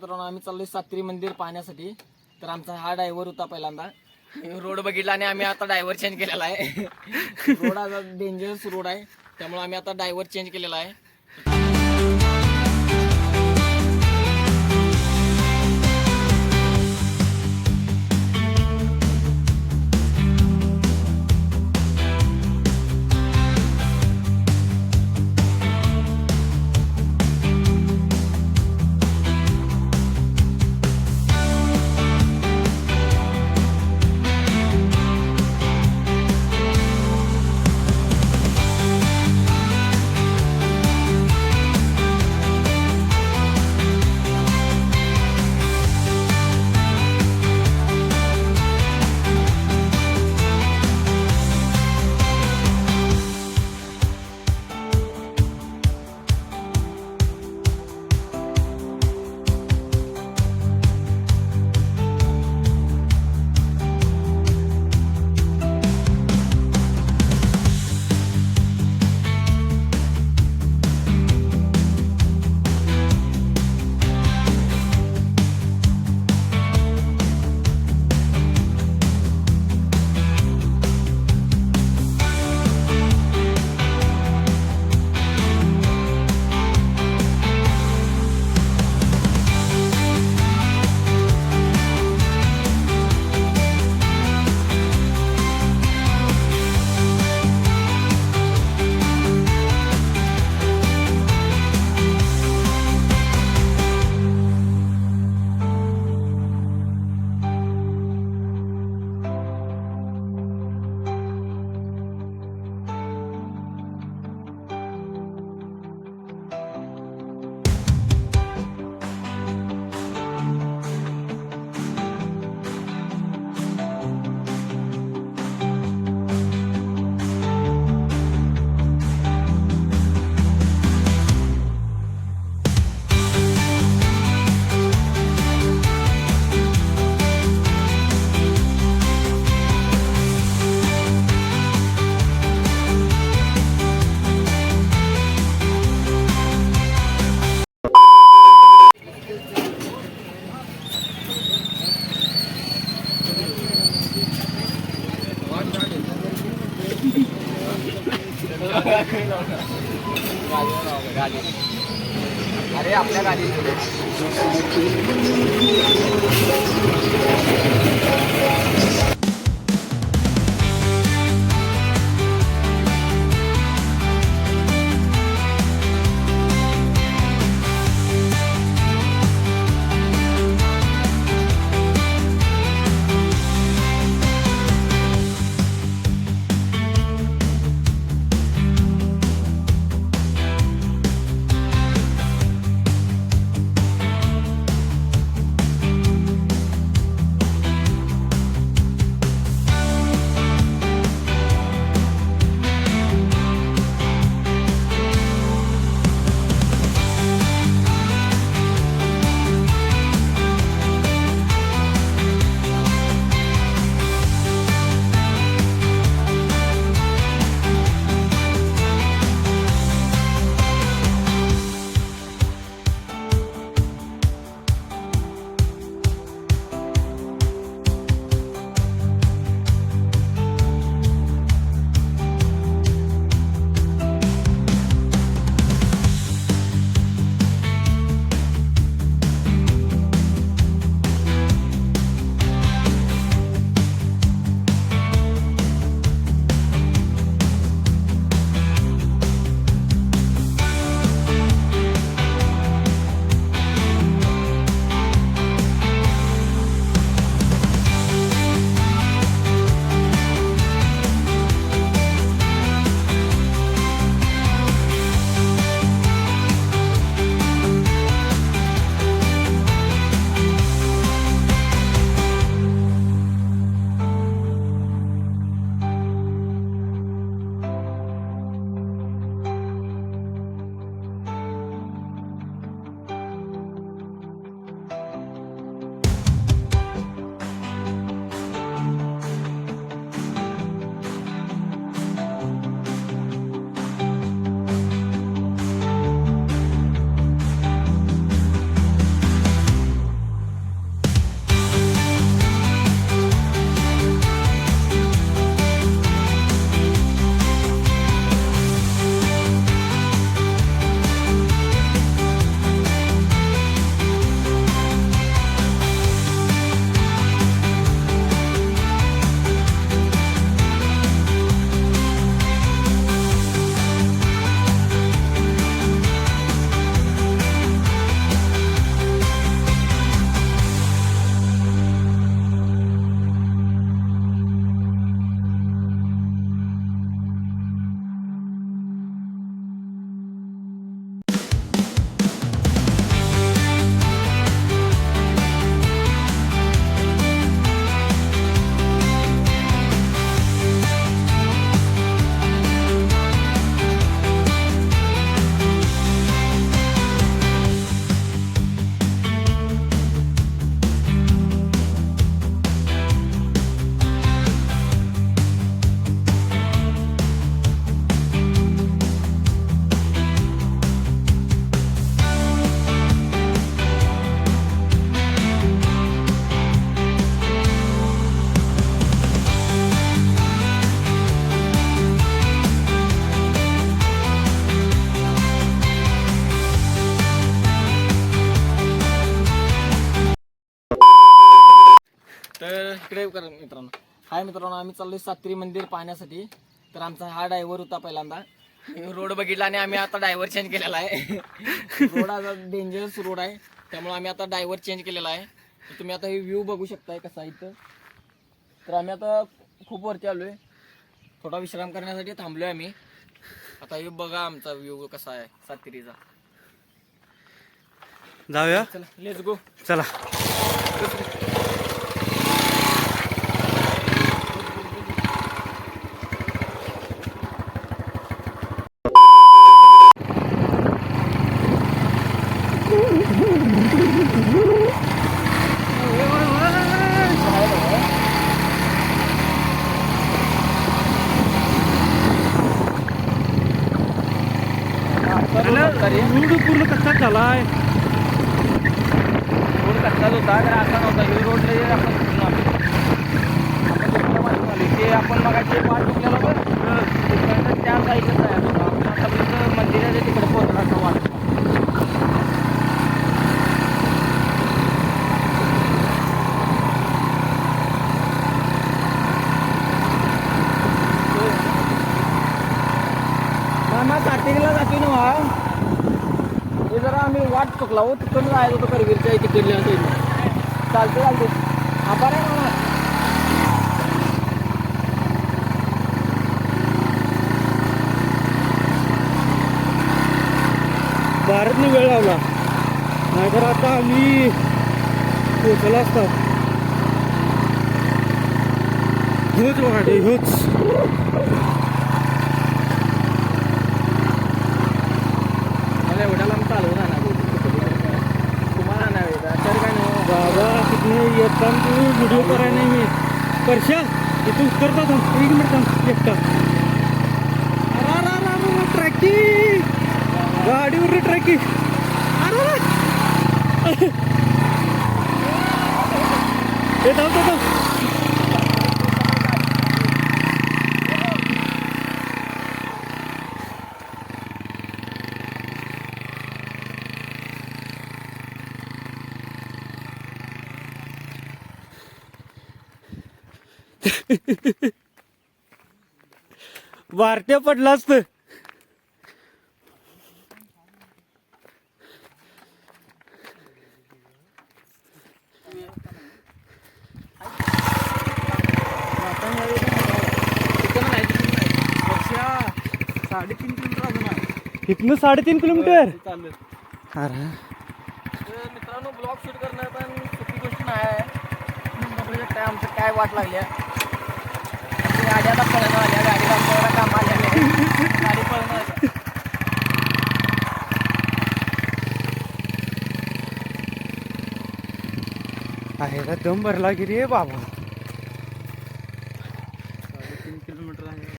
मित्रांनो आम्ही चाललोय सात्री मंदिर पाहण्यासाठी. तर आमचा हा ड्रायव्हर होता पहिल्यांदा. रोड बघितला आणि आम्ही आता ड्रायव्हर चेंज केलेला आहे. रोड आता डेंजरस रोड आहे, त्यामुळे आम्ही आता ड्रायव्हर चेंज केलेला आहे. अरे आपल्या गाडी सबस्क्राईब करा मित्रांनो. हाय मित्रांनो, आम्ही चाललोय सातेरी मंदिर पाहण्यासाठी. तर आमचा हा ड्रायव्हर होता पहिल्यांदा. रोड बघितला आणि आम्ही आता ड्रायव्हर चेंज केलेला आहे. रोड हा डेंजरस रोड आहे, त्यामुळे आम्ही आता ड्रायव्हर चेंज केलेला आहे. तर तुम्ही आता हे व्ह्यू बघू शकताय कसा आहे इथं. तर आम्ही आता खूप वरती आलोय, थोडा विश्राम करण्यासाठी थांबलोय आम्ही. आता हे बघा आमचा व्ह्यू कसा आहे सातेरीचा. जाऊया. चला लेट्स गो. चला. रोड पूर्ण कच्चा झालाय. रोड कच्चाच होता, तर असा नव्हता. हे रोड लय आपण ते आपण मगाशी पाठ चुकलेला होतं, त्या साईडलाच आहे. आपण आतापर्यंत मंदिराच्या तिकडे पोहोचला असं वाटतं. मामा सातेरीला जातोय ना हा. हे जरा आम्ही वाट चुकला हो, तिकडून जायचं होतं करवीरच्या तिकडल्या साईडला. चालते आभार आहे मामा. भारतने वेळ लावला, नाहीतर आता आम्ही पोचला असता. ह्योच वाटे ह्योच. मला एवढ्या लांब चालवणार ना तुम्हाला नाही तर काय नाही बाबा. तिथून येताना तू व्हिडिओ करायला नाही मी परशा इथून उतरता थांब. 1 मिनिट थांब एकटा. अरे ट्रॅकिंग, गाडीवर ट्रॅकिंग. अरे हे धावतो. वारट्या पडला असत. इथनं 3.5 किलोमीटर चाललं. अरे मित्रांनो, ब्लॉग शूट करणं पण सोपी गोष्ट नाही आहे. बघू शकता आमचं काय वाट लागली आहे. गाडी आता पळणं आल्या, गाडीला आमच्या काम आल्या, गाडी पळणं आल्या. आहे का दम भरला की रे बाबा. 3 किलोमीटर आहे.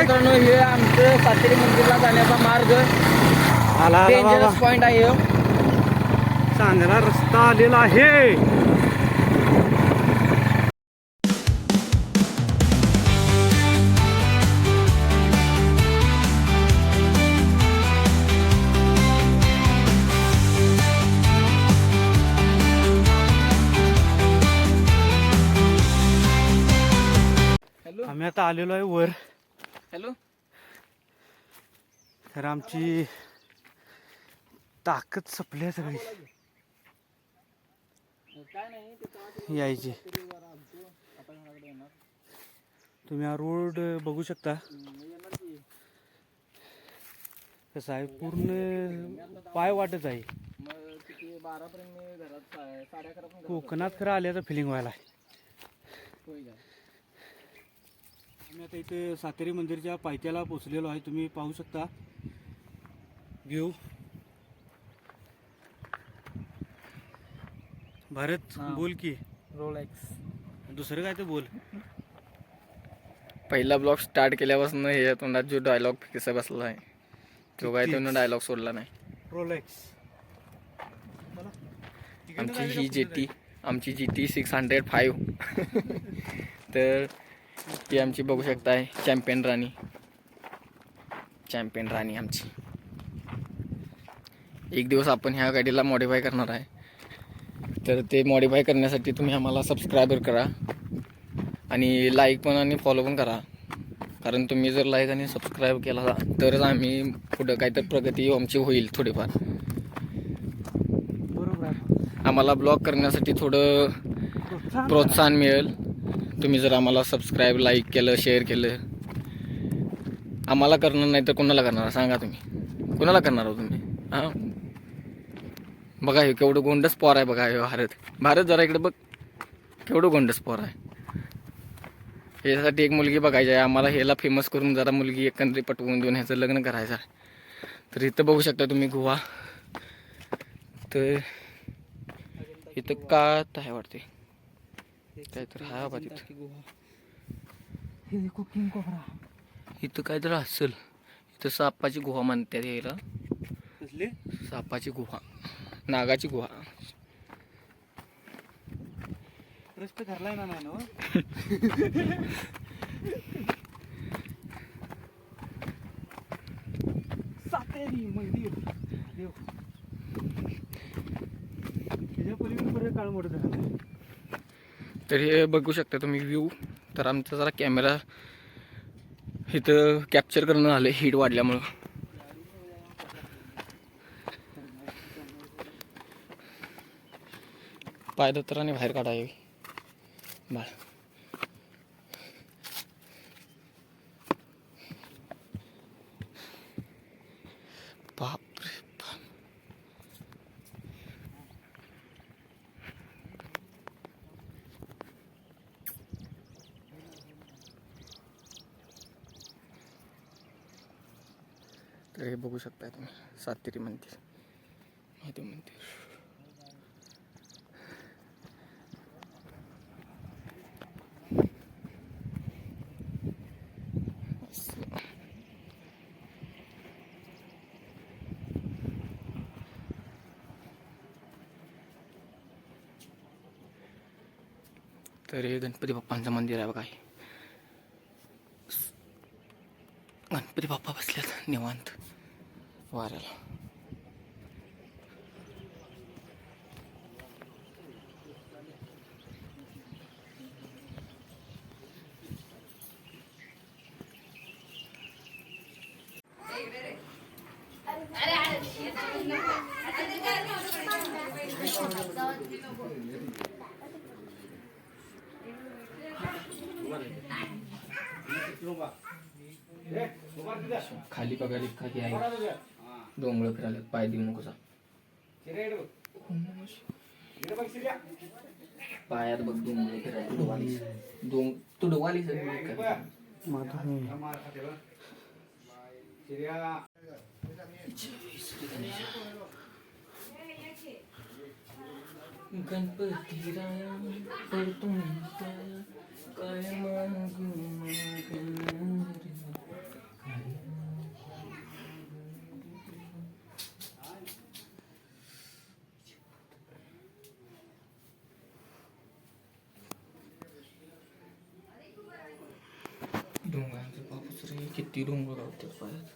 मित्रांनो, हे आमचं सातेरी मंदिरला जाण्याचा मार्ग. आला बाबा. डेंजरस पॉइंट आहे ह्यो. चांगला रस्ता आलेला आहे. हॅलो आम्ही आता आलेलो आहे वर. हॅलो. तर आमची ताकद संपली आहे सगळी काय नाही यायची. तुम्ही हा रोड बघू शकता कसा आहे. पूर्ण पाय वाटच आहे. कोकणात खरं आल्याचं फिलिंग व्हायला. आम्ही आता इथे सातेरी मंदिरच्या पायथ्याला पोचलेलो आहे. तुम्ही पाहू शकता व्ह्यू. भारत बोल की. रोलेक्स. दुसरं काय तर बोल. पहिला ब्लॉग स्टार्ट केल्यापासून हे तोंडात जो डायलॉग फिक्स बसला आहे तो काय त्यानं डायलॉग सोडला नाही. रोलेक्स. आमची ही GT, आमची GT 605. तर ती आमची बघू शकताय चॅम्पियन राणी आमची. एक दिवस आपण ह्या गाडीला मॉडिफाय करणार आहे. तर ते मॉडिफाय करण्यासाठी तुम्ही आम्हाला सबस्क्राईबर करा आणि लाईक पण आणि फॉलो पण करा. कारण तुम्ही जर लाईक आणि सबस्क्राईब केला तरच आम्ही पुढं काहीतरी प्रगती आमची होईल थोडीफार. बरोबर आहे. आम्हाला ब्लॉग करण्यासाठी थोडं प्रोत्साहन मिळेल. तुम्ही जर आम्हाला सबस्क्राईब, लाईक केलं, शेअर केलं. आम्हाला करणार नाही तर कोणाला करणार सांगा तुम्ही? कोणाला करणार हो तुम्ही? हां, बघा हे केवढं गोंडस पोर आहे. बघा हे भारत जरा इकडे बघ, केवढं गोंडस पोर आहे. यासाठी एक मुलगी बघायची आहे आम्हाला. ह्याला फेमस करून जरा मुलगी एकंदरीत पटवून देऊन ह्याचं लग्न करायचं आहे. तर इथं बघू शकता तुम्ही गुहा. तर इथं का आहे वाटते काय तर हाय बाबा तिथं. King cobra. इथं काय तर असेल. इथं सापाची गुहा म्हणतात यायला. कसली? सापाची गुहा, नागाची गुहा. प्रश्न ठरलाय ना नाही ना. सातेरी मंदिर देव. त्याच्या पलीकडे काळ मोठं झालं. तर हे बघू शकता तुम्ही व्ह्यू. तर आमचा जरा कॅमेरा इथं कॅप्चर करणं आलं हीट वाढल्यामुळं. पायदत्राने बाहेर काढावे बाळ. बापरे बाप. तर हे बघू शकताय तुम्ही सातेरी मंदिर, महादेव मंदिर. तर हे गणपती बाप्पांचं मंदिर आहे बघा. हे गणपती बाप्पा बसल्यात निवांत वाऱ्याला. खाली बघा खाली आहे डोंगर फिरायला. पाय देऊ नको जा. पायात बघ डोंगर फिरायला. डोवाली तू डोवाली गणपती राया परतून काय मागू डोंगरांचं बापूच रे. किती डोंगर गावतात पायात.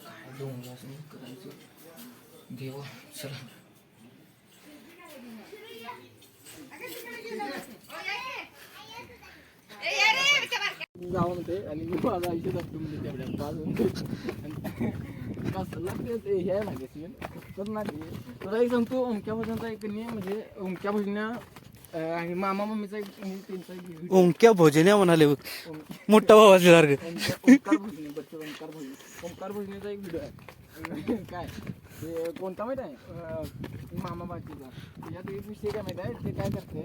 काय डोंगर असं करायचं देवा. चला गावामध्ये आणि मी माझं आयुष्य जगतो म्हणजे तेवढ्या कसला ते हे आहे मागे सीन खतरनाक आहे. तुला एक सांगतो ओमक्या भजनचा एक नाही म्हणजे ओमक्या भजन्या आणि मामा मम्मीचा एक त्यांचा एक व्हिडिओ. ओमक्या भोजन्या म्हणाले बघ. मोठा भाव असल्यासारखं. ओंकार भजने बच्चे ओंकार भजनेचा एक व्हिडिओ आहे. काय ते कोणता माहित आहे मामा बाजीचा. त्याच्यात एक विषय काय माहित आहे. ते काय करते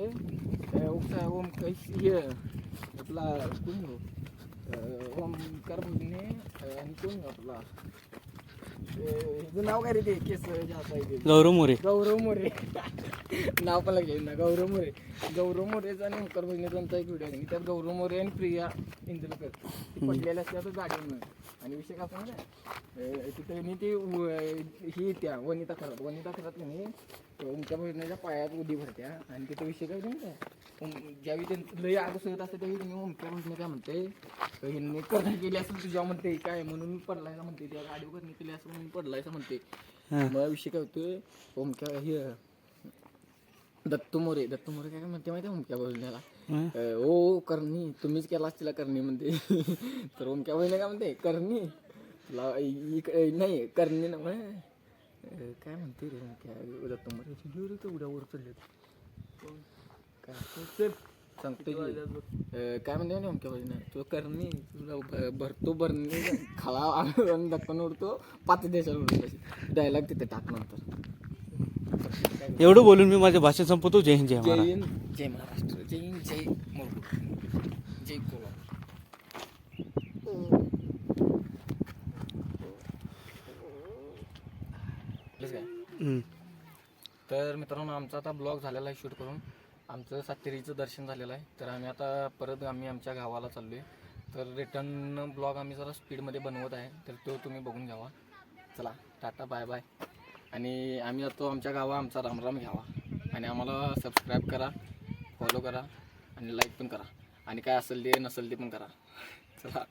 ओम हे आपला कोण ओंकार भजने आणि कोण आपला हिचं नाव काय रे ते केस जे असायचे गौरव मोरे. गौरव मोरे नाव पण लागले ना गौरव मोरे. गौरव मोरेचा आणि ओंकार भजनेचा एक व्हिडिओ आहे त्यात गौरव मोरे आणि प्रिया इंदुलकर ती पडलेल्या असतात गाडीवरून. आणि विषय कसा ना तिथे ती ही त्या वनिता खरात नाही ओंकार भजनेच्या पायात उडी भरत्या. आणि तिथे विषय काय नाही का ज्यावेळी त्यांचं लय आग सुरत असते त्यावेळी तुम्ही ओंकार भजने काय म्हणते हिने करणी केली असं तुझ्या म्हणते काय म्हणून पडलायला म्हणते त्या गाडीवर करणी केली असं म्हणून पडलायचं म्हणते. मग विषय काय होतोय ओमक्या हे दत्तू मोरे काय म्हणते माहिती ओमक्या भजनेला ओ करणी तुम्हीच केला असतील करणी म्हणते. तर ओमक्या भजने काय म्हणते करणी तुला नाही करणी ना काय म्हणते रे ओमक्या दत्तू मोरे उड्यावर चढले काय चल सांगतो काय म्हणते ना ओमक्या भजने तू करणी तुला भरतो भरणी खाला दक्कन उडतो 5 देशाला उडतो डायलॉग तिथे टाक नंतर. एवढं बोलून मी माझ्या भाषण संपवतो. जय हिंद, जय जय महाराज. हिंद, जय महाराष्ट्र, जय हिंद, जय मुरगुड, जय कोल्हापूर. तर मित्रांनो आमचा आता ब्लॉग झालेला आहे शूट करून. आमचं सातेरीचं दर्शन झालेलं आहे. तर आम्ही आता परत आमच्या गावाला चाललो आहे. तर रिटर्न ब्लॉग आम्ही जरा स्पीडमध्ये बनवत आहे तर तो तुम्ही बघून घ्यावा. चला टाटा बाय बाय. आणि आम्ही जातो आमच्या गावा आमचा रामराम घ्यावा. आणि आम्हाला सबस्क्राईब करा, फॉलो करा आणि लाईक पण करा. आणि काय असेल ते नसेल ते पण करा. चला.